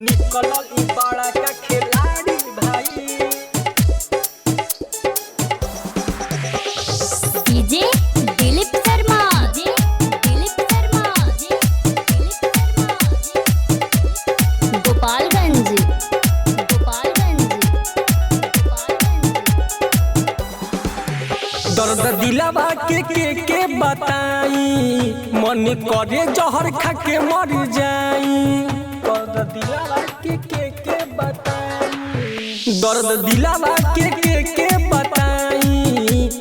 निकलल इ बड़ा का खिलाड़ी भाई। डीजे दिलीप शर्मा गोपालगंज। दर्द दिलावा के बताई, मन करे जहर खा के मर जाई। दर्द दिलावा के बताई, दर्द दिलावा के बताई,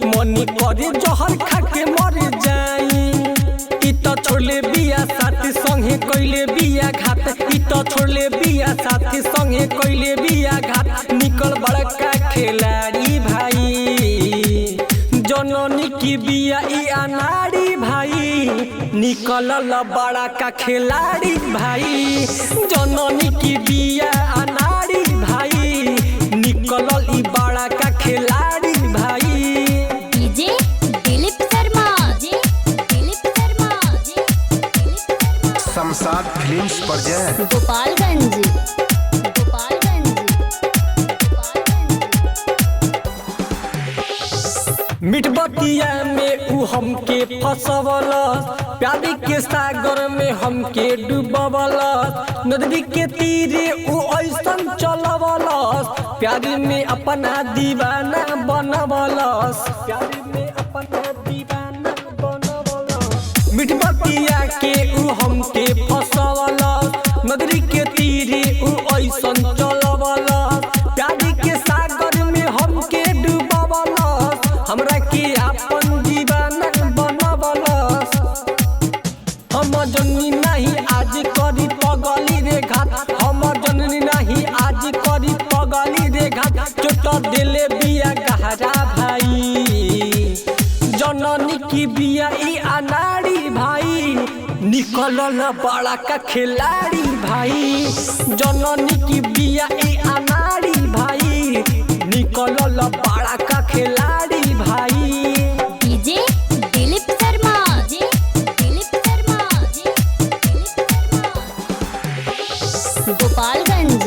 मन करे जहर खा के मर जाई। इ तो छोड़ले बिया साथी संगे कइले बिया घात, इ तो छोड़ले बिया साथी संगे कइले बिया घात। निकल बड़का खिलाड़ी भाई, जननी की बिया इ अनाड़ी भाई। निकलल बड़ा का खिलाड़ी भाई, जननी की बिया अनाड़ी भाई। निकलल इ बड़ा का खिलाड़ी भाई। डीजे दिलीप शर्मा शमशाद फिल्म्स पर जय गोपालगंज। मिठबतिया में उ हमके फसवलस, प्यारी के सागर में हमके डूबवलस। नदी के तीरे उ ऐसन चलवलस, प्यारी में अपना दीवाना बनवलस। प्यारी में अपना दीवाना बनवलस। मिठबतिया के उ हमके फसवलस, नदी के तीरे उ ऐसन चलवलस। प्यारी के सागर में हमके डूबवलस, हमरा के अपन दीवाना बनवलस। हम जननी नहीं आज करी पगली रे घात, हम जननी नहीं आज करी पगली रे घात। चोट दिले बिया गहरा भाई, जननी की बिया इ अनाड़ी भाई। निकलल बड़ा का खिलाड़ी भाई, जननी की बिया इ अनाड़ी भाई। निकलल बड़ा का खिलाड़ी भाई। डीजे दिलीप शर्मा गोपालगंज।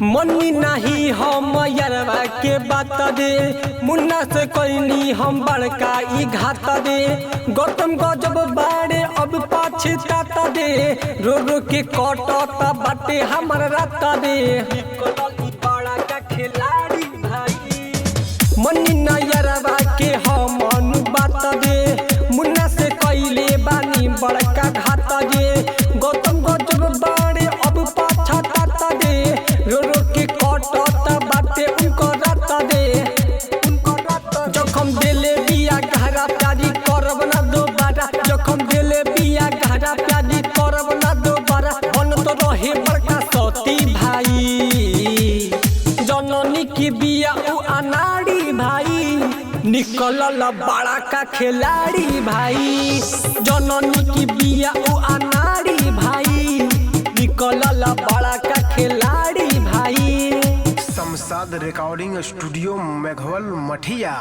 मनी नहीं हम यारवा के बात दे, मुन्ना से कहनी हम बड़का इ घात दे। गौतम गजब बाड़े अब पछताता दे, रो रो के कटता बाटे हमर रात दे। निकलल इ बड़ा का खिलाड़ी भाई, मनी ना यारवा के हम बात दे। मुन्ना से कहले बानी बड़का घात दे। गौतम गजब बाड़े अब पछताता दे, रो रो के कटता बाटे उनको रात दे। जखम दिले बिया गहरा प्यारी करब ना दोबारा, जखम दिले बिया गहरा प्यारी करब ना दोबारा। बन तो रहे बड़का सती भाई, जननी की बिया उ अनाड़ी भाई। निकलल बड़ा का खिलाड़ी भाई, जननी की बिया उ अनाड़ी भाई। निकलल बड़ा का खिलाड़ी भाई। शमशाद रिकॉर्डिंग स्टूडियो मेघवल मठिया।